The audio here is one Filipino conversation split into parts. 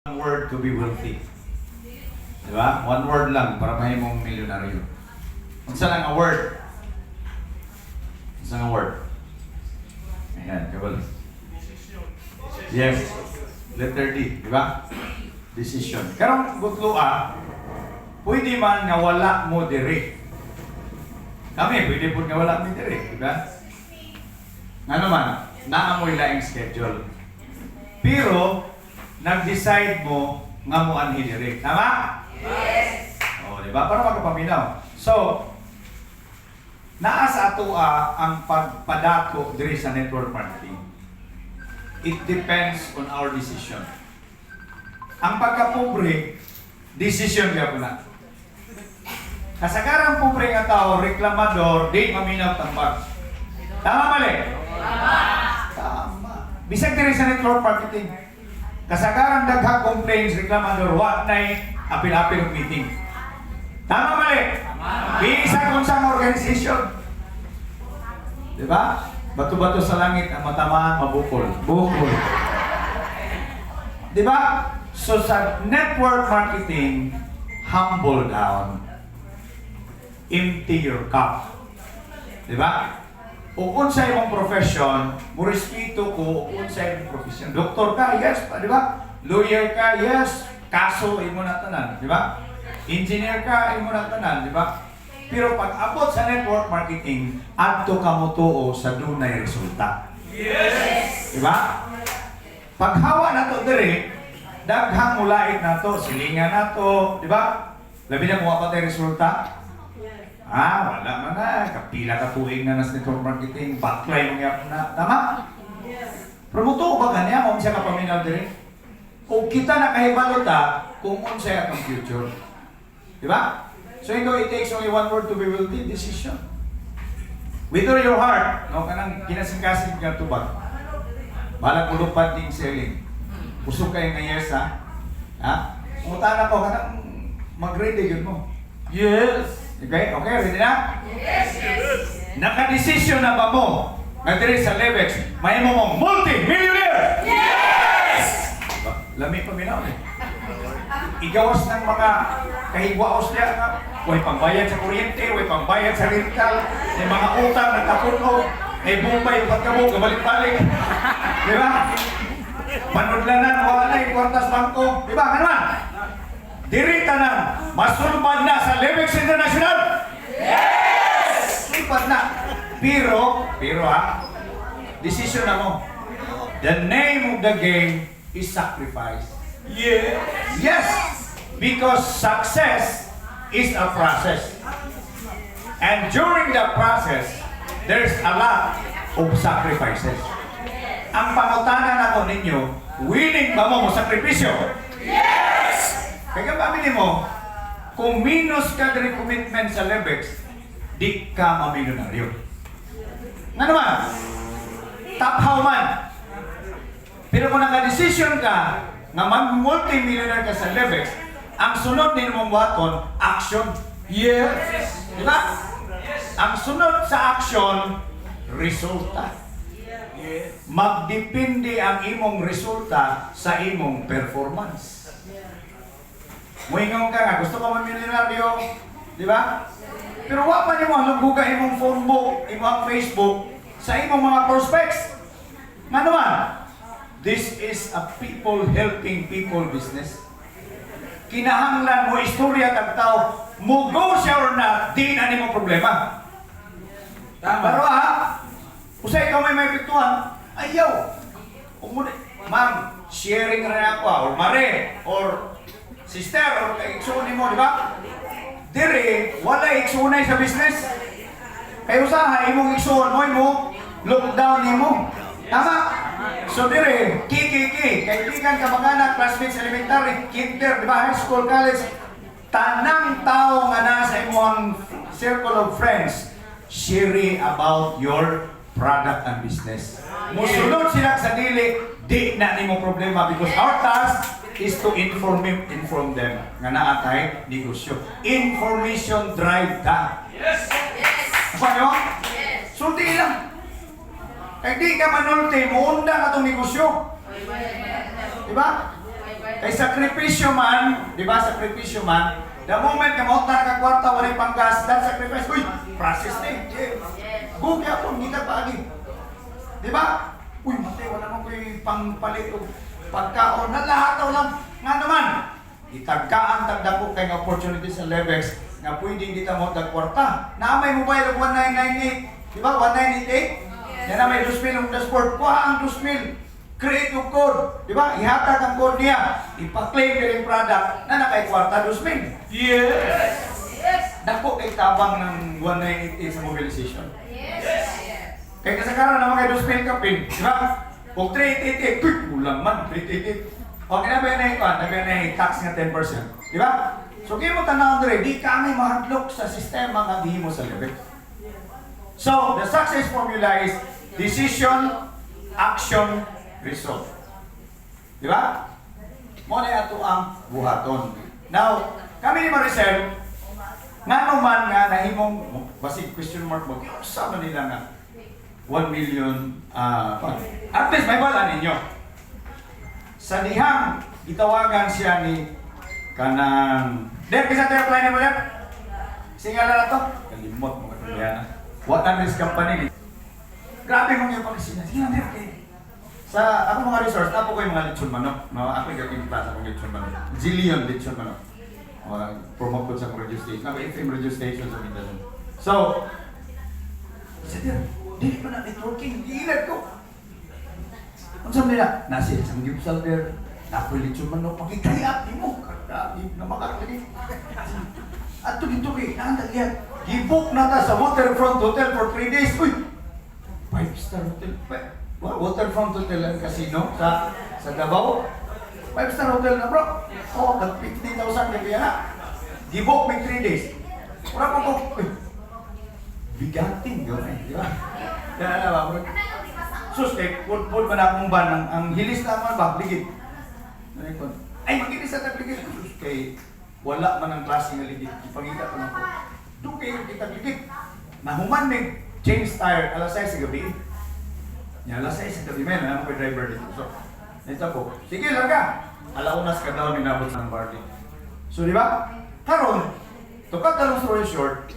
One word to be wealthy. Diba? One word lang para mahimong milyonaryo. Unsa lang ang word? Unsa ang word? Ayan, kabal. Yes. Letter D, diba? Decision. Karong gutloa, pwede man nga wala mo diri. Kami, pwede po nga wala mo diri, diba? Nga naman, naamoy laing schedule. Pero, nag-decide mo nga mo anhi diri. Tama? Yes! O, diba? Para magkapaminaw. So, naa sa atoa ang pagpadako diri sa network marketing. It depends on our decision. Ang pagkapobre, decision ka po na. Kasagarang pobre nga tao, reklamador, di maminaw tambag. Tama mali? Tama. Bisag diri sa network marketing. Kasagaran daghang complaints, reklamador, wa na'y apil-apil meeting. Tama mali? Bisa kung saan organisasyon. Diba? Bato-bato sa langit, ang matamaan, mabukol. Bukol. Diba? So sa network marketing, humble down. Empty your cup. Diba? O unsay imong profession, mo respeto ko unsay imong profession. Doktor ka, yes, di ba? Lawyer ka, yes. Kaso imo na tanan, di ba? Engineer ka, imo na tanan, di ba? Pero pag abot sa network marketing, adto ka mo tuo sa dunay resulta. Yes. Di ba? Pag hawa na to dire, daghang mulait na to, silingan na to, di ba? Labi na kuha pa tayo resulta. Wala man na. Kapila ka tuig na nas network marketing. Backline mo nga na. Tama? Yes. Promoto ko ba kanya kung siya kapaminaw din? Kung kita na kahibalota kung unsay atong future. Diba? So it takes only one word to be wealthy. Decision. Withdraw your heart. No? Kanang kinasing-kasing ka tubag. Balang ulupad ding selling. Pusok kayo nga yes ha? Ha? Umutaan ako kanang mag-ready yun mo. Yes. Okay? Okay, ready na? Yes! Yes! Nakadesisyon na ba mo na diri sa Levex, may mo mong multi-millionaire? Yes! Lami pa minaw eh. Igawas ng mga kahigwaos niya nga, huwag pangbayad sa kuryente, huwag pangbayad sa rental, may mga utang na tapuno, may bumbay, pagkabog, kabalik-balik. Di ba? Manudlanan, wala yung kwartas bangko. Di ba? Ano man? Diri tanan, masulbad na sa Levex International? Yes! Sulbad na. Pero ha, decision na mo. The name of the game is sacrifice. Yes! Yes! Because success is a process. And during the process, there's a lot of sacrifices. Ang pangutanan ako ninyo, willing ba mo sakripisyo? Yes! Kaya pamili mo, kung minus ka din commitment sa Levex, di ka mamilyonaryo. Nga naman, taphaw man. Pero kung naka-decision ka na mag-multi-millionaire ka sa Levex, ang sunod din mong waton, action. Yes! Diba? Ang sunod sa action, resulta. Magdepende ang imong resulta sa imong performance. Muingon ka nga, gusto ka mag-milyonaryo, di ba? Pero wala pa niyo halubuga imong phone book, imong Facebook, sa imong mga prospects. Nga naman, this is a people helping people business. Kinahanglan mo istorya kag tao, mo go siya or not, di na nimo problema. Pero ha, usay ikaw may pituan, ayaw. Ma'am, sharing rin ako, or mare, or sister, or kaigsunin mo, di ba? Dire, wala igsunay sa business. Kaya usaha, imong igsuon mo, lockdown mo. Tama? So dire, kikiki, kaibigan ka mga anak, classmates, elementary, kinder, di ba, high school, college, tanang tao nga nasa imong circle of friends, share about your product and business. Musulod sila sa dili, di na nimo problema because our task is to inform them nga naatay negosyo. Information drive ta. Yes! Yes! Apa nyo? Yes! Sulti lang. Kaya di ka manulti, muunda ka itong negosyo. Diba? Kay sakripisyo man, di ba, sakripisyo man, the moment ka maunta na kwarta, wala panggas, that sacrifice, uy, process na eh. Bugi ako, hindi ka paagi. Di ba? Uy, matay, wala mo ko'y pangpalit o pagkaon, na lahat lang. Nga naman, itagkaan tagdako kay opportunity sa Levex nga pwedeng kita mo kwarta. Naamay mo ba yung 1998? Di ba? 1988? Yan na may 2,000 ang dashboard. Kuha ang 2,000. Create yung code. Di ba? Ihatag ang code niya. Ipa-claim ka yung product na nakay-kwarta 2,000. Yes. Dako kay tabang ng 1988 sa mobilization. Yes. Kaya kasagaran naman kay 2,000 kapin. Di ba? Kung 388, quick, ulang man, 388. O kinabayan na ito, nabayan na yung tax nga 10%. Di ba? So, kaya mo tanawin rin, di kami mahadlok sa sistema nga di mo sa level. So, the success formula is decision, action, result. Di ba? Muna ito ang buhaton. Now, kami ni Maricel, nga naman nga nahimong, basig question mark mo, sama nila nga, 1 million, at least may bala ninyo. Sa dihang, itawagan siya ni kanang, Dek, isa tayo apply na mo yan? Singala na to? Kalimot mo ka yan. What an risk company. Grabe mong yung pag-isina. Sige na, Dek. Sa ako mga resource, tapo ko yung mga lechon manok. Ako yung gagawin klasa kong lechon manok. Zillion lechon manok. Promote ko sa kong radio station. Ako FM radio station sa Mindanao. So, isa tayo, di ko na networking. Iilag ko. Ang sabi nila, nasa isang gipsal there. Napoy lechon manok. Magkikayap di mo. Na makalagay. At tuloy-tuloy, naandag yan. Gibok na ta sa Waterfront Hotel for 3 days. Uy! 5-star hotel. Waterfront Hotel and Casino sa Davao. 5-star hotel na bro. Oo, 50,000 na kaya na. Gibok may 3 days. Wala ko ko. Bigating gawin, di ba? Kaya na ba bro? Sus, kay pud ba na akong ban ang hilis na naman ba? Ligid. Ay, magilis sa tagligid. Sus, kay wala man ang klase nga ligid. Ipangita ko na po. Doon kayo kita ligid. Nahuman may change tire alas 6 sa gabi. Yan, alas 6 sa gabi may naman ko driver dito. So, ito po. Sige lang ka. Alaunas ka daw ninabot ng barley. So, di ba? Karon, to cut the long story short,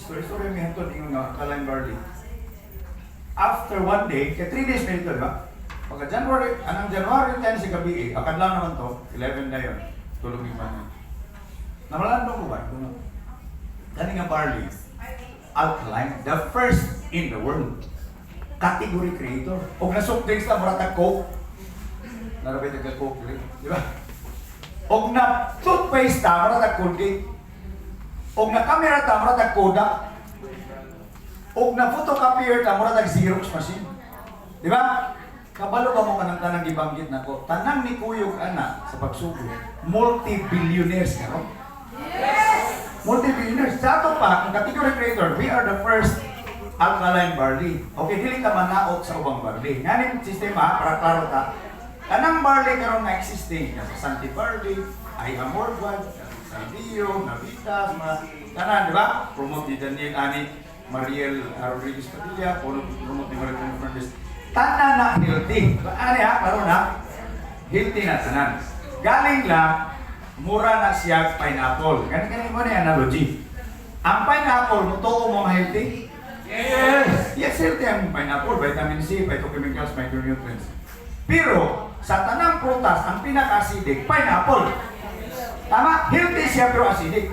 story may hantod ingon nga kalang barley. After 1 day, kaya 3 days na ito, di ba? Pagka January 10 sa gabi, akadlaw naman to, 11 na yun, tulog yung man. Namalaan mo ba? Kani nga barley, alkaline, the first in the world. Category creator. O na soft drinks na maratag Coke. Narabay tagal Coke, di ba? O na toothpaste ta, maratag Colgate. O na camera ta, maratag Kodak. O na photocopier ta, maratag Xerox machine. Di ba? Kabalo ba mo ka ng tanang ibanggit na ko? Tanang ni Kuyog Ana sa pagsugo, multi-billionaires ka, no? Yes! Multi-billionaires. Sa ato pa, ang category creator, we are the first alkaline barley. Okay, dili ka manaot sa ubang barley. Ngayon sistema, para klaro ta, tanang barley karon na existing, nasa Santi Barley, Ayam Morgan, Sandio, Navitas, mga tanan, di ba? Promote ni Daniel Ani, Mariel Rodriguez Padilla, promote ni Mariel Fernandez. Tanan na healthy. Ano ha? Klaro na? Healthy na tanan. Galing lang, mura na siya pineapple. Ganun mo na yung analogy. Ang pineapple, mutuo mo healthy? Yes! Yes, healthy ang pineapple. Vitamin C, phytochemicals, micronutrients. Pero, sa tanang prutas, ang pinaka-acidic, pineapple. Tama? Healthy siya pero acidic.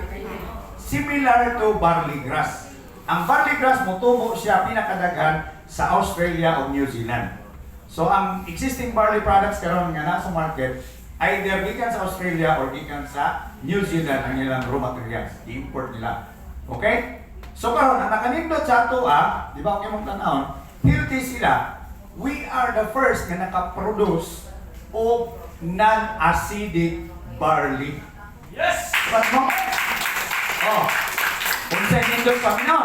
Similar to barley grass. Ang barley grass, mutubo siya pinakadaghan sa Australia o New Zealand. So, ang existing barley products karon nga nasa market, either gikan sa Australia or gikan sa New Zealand ang ilang raw materials. I-import nila. Okay? So karon ang nakanindot sa ato di ba kung imong tanawon, healthy sila. We are the first na naka-produce of non-acidic barley. Yes! But mo? Oh. Unsa nindot pa no?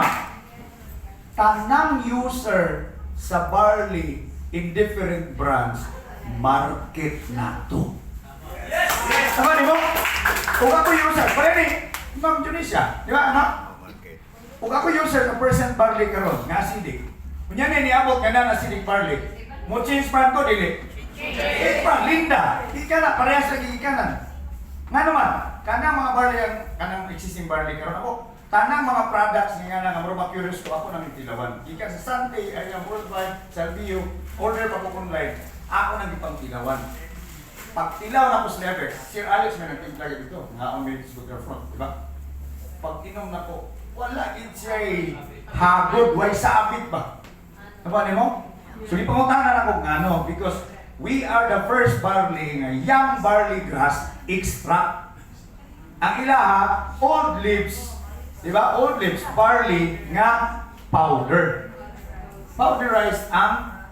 Tanang user sa barley in different brands, market na to. Yes! Tama di mo? Kung ako user, pwede ni Ma'am Junisha, di ba ano? Kung ako user ng percent barley karon, nga acidic. Kunya ni niabot ka na acidic barley. Mo change pan ko dili. Ipa, Linda, ikanan, parehas lagi ikanan. Nga naman, kanang mga barley, kanang existing barley karon ako, tanang mga products nga nga mga curious ko ako nang itilawan. Ika sa Sante, ay ang worldwide, sa LBU, order pa ko online, ako nang ipang tilawan. Pag tilaw na ko sa level, Sir Alex may nagtimpla dito, nga ang minutes to the front, di ba? Pag inom na ko, wala gid siya'y hagod, way sabit ba? Napani mo? So ipanguntahan ako nga no, because we are the first barley nga young barley grass extract. Ang ilaha, old leaves, di ba? Old leaves, barley nga powder. Powderized ang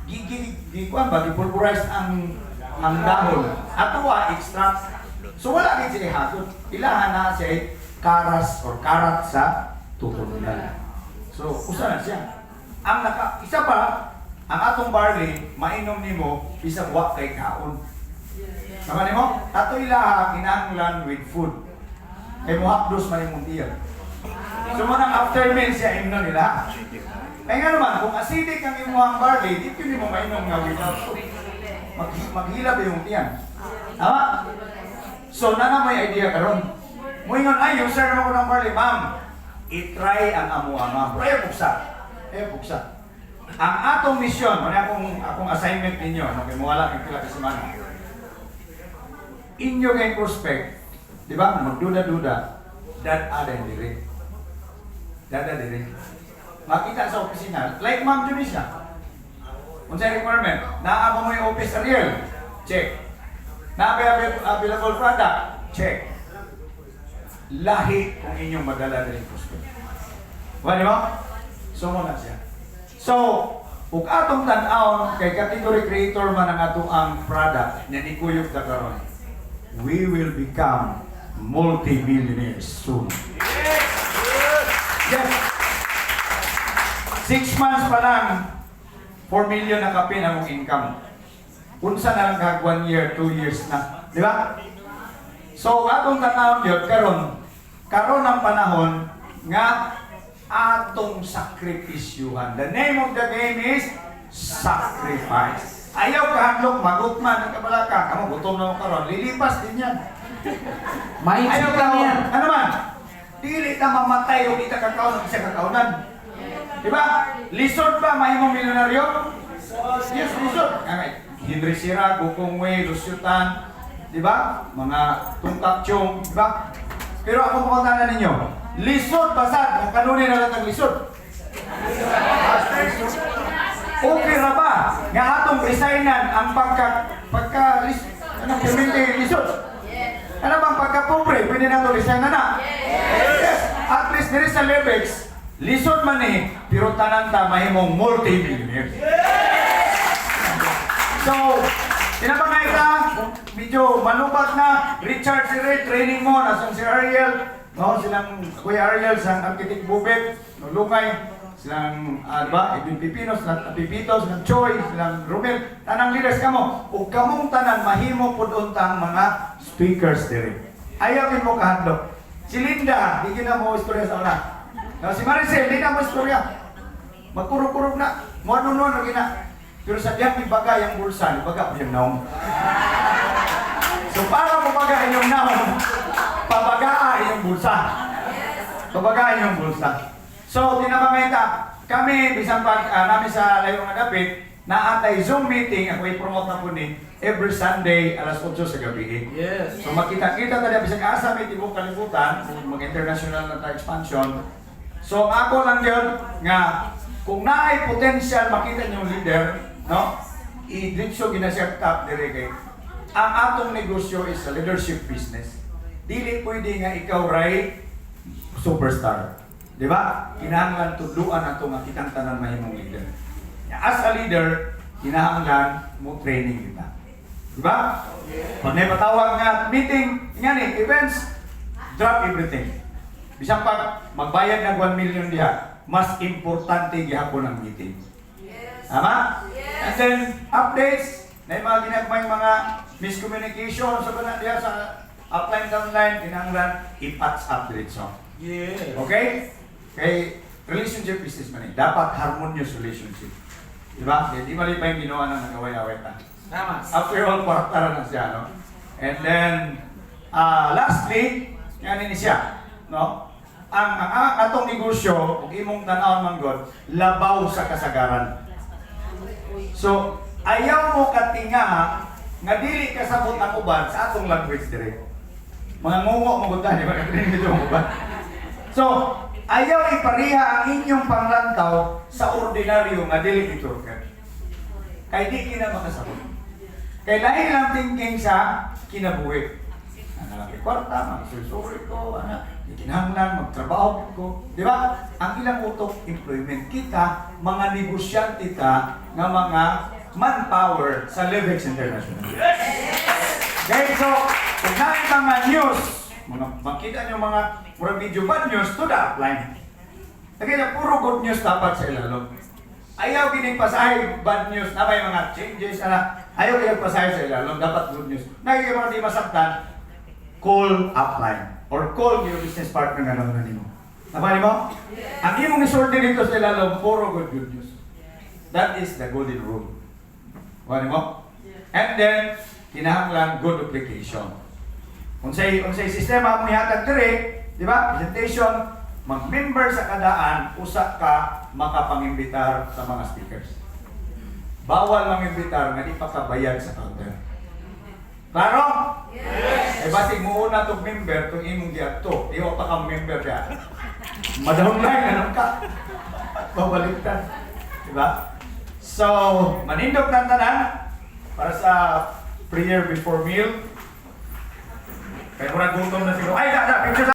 gipulverize ang dahon. Ato extract. So wala gid siya hagod. Ilaha na siya karas or karat sa tutunan. So usa na siya. Ang isa pa, ang atong barley mainom nimo bisag wa kay kaon. Sama nimo? Ato ilaha kinahanglan with food. Kay muhapdos man imong tiyan. So mo nang after meal siya imnon nila. Kaya nga naman, kung acidic ang imuhang barley, di pwede mo mainom nga without food. Maghilab yung tiyan. Tama? So, na may idea karon. Moingon, ay, yung sir mo ng barley, ma'am, i-try ang amuha, ma'am. Pero buksa. Ang atong mission, akong assignment ninyo, wala kang pila kasimana. Inyo kayong prospect, di ba, magduda-duda, dada dire. Makita sa opisina, like Ma'am Junisa. Kung sa requirement, naabang mo yung office Ariel, check. Na-available product, check. Lahi kung inyong madala na yung prospect. Di ba? So, muna siya. So, kung atong tan-aon, kay category creator man ang ato ang product na nikuyog na karon, we will become multi-millionaires soon. Yes! 6 months pa lang, 4 million na kapin ang income. Unsa na lang kag 1 year, 2 years na. Di ba? So, atong tanawon yun, karon ang panahon nga atong sakripisyuhan. The name of the game is sacrifice. Ayaw kahadlok, magutman ang kabalaka. Kamu gutom na mo karon, lilipas din yan. Ayaw ka yan. Ano man? Dili ta mamatay o di ta kakaon, isa kakaunan. Diba? Lisod ba mahimong milyonaryo? Yes, lisod. Henry Sira, Gukong Wei, Lusyutan, diba? Mga tungkak-chong, diba? Pero ako pumuntahan ninyo, lisod basad, ang kanunin na lang ng lisod. Okay na ba? Nga atong resignan ang pagka-permente lisod? Ano bang pagka-pobre, pwede na ito resign na? Yes. At least there is a levex. Lisod man pero tanan ta mahimong multi-millionaires. So, tinapangay ka, medyo manubat na, Richard Sire, training mo, nasang si Ariel, no, silang Kuya Ariel, silang Architect Bubet, Lungay, silang, Edwin Pipino, silang Pipito, silang Choi, silang Romel, tanang leaders kamo, o kamong tanan, mahimo po doon tang mga speakers dire. Ayaw mo kahadlok. Si Linda, di na mo istorya sa una. Si Maricel, di na mo istorya. Magkurog-kurog na. Mo-ano-no na. Pero sa diyan, ibaga yung bulsa, ibaga po yung naong. So para pabagaan yung naong, pabagaan yung bulsa. Pabagaan yung bulsa. So, tinapamenta, kami, bisang namin sa layong nga dapit, naatay Zoom meeting, ako i-promote na po ni, every Sunday, alas 8 sa gabi. Yes. So makita-kita tayo, bisang asa may tibong kalibutan, mag-international na tayo expansion. So ako lang yun, nga, kung naay potential makita niyong leader, no? I-dritso ginasya top dire kay ang atong negosyo is a leadership business. Dili pwede nga ikaw ray superstar. Di ba? Kinahanglan tudluan ato nga kitang tanan mahimong leader. As a leader, kinahanglan mo training kita. Di ba? Pag may patawag nga meeting, events, drop everything. Bisang pag magbayad ng 1 million diha, mas importante gihapon ang meeting. Tama? And then, updates, na yung mga ginagmay mga miscommunication, sa ba diha sa upline, downline, kinahanglan, i-patch up diretso. Yes. Okay? Kay relationship business man dapat harmonious relationship. Diba? Di mali pa yung ginawa ng nagaway-away ta. Tama. After all, kwartara na siya, no? And then, lastly, yan ini siya, no? Ang atong negosyo, kung imong tanawon man God, labaw sa kasagaran. So, ayaw mo katinga nga dili kasabot ang uban sa atong language dire. Mga ngungo magutan, di ba? Katinig dito ang uban. So, ayaw ipariha ang inyong panglantaw sa ordinaryo nga dili iturkan. Kay di kina makasabot. Kay lain lang thinking sa kinabuhi. Ang laki kwarta, magsusuri ko, ikinahanglan, magtrabaho ko. Di ba? Ang ilang utok, employment kita, mga negosyante ka, nga mga manpower sa Livex International. Okay, so, kung namin mga news, makita nyo mga video bad news to the upline. Kaya puro good news dapat sa ilalong. Ayaw kining pasahe bad news na may mga changes na ayaw kining pasahe sa ilalong, dapat good news. Nagiging mga di masaktan, call upline or call your business partner nga naman nimo. Napani mo? Ang imong isorte dito sa ilalong, puro good news. That is the golden rule. Napani mo? And then, kinahanglan good duplication. Unsay sistema mo ihatag dire, di ba? Presentation, mag-member sa kadaan, usa ka makapangimbitar sa mga speakers. Bawal mangimbitar nga di pa kabayad sa counter. Klaro? Yes! Eh basig mo una tong member kung imong giadto, iyo pa kang member ya. Madahon lang anong ka. Babaliktad. Di ba? So, manindog ng tanan para sa prayer before meal. Kaya mura gutom na siguro. Ay, picture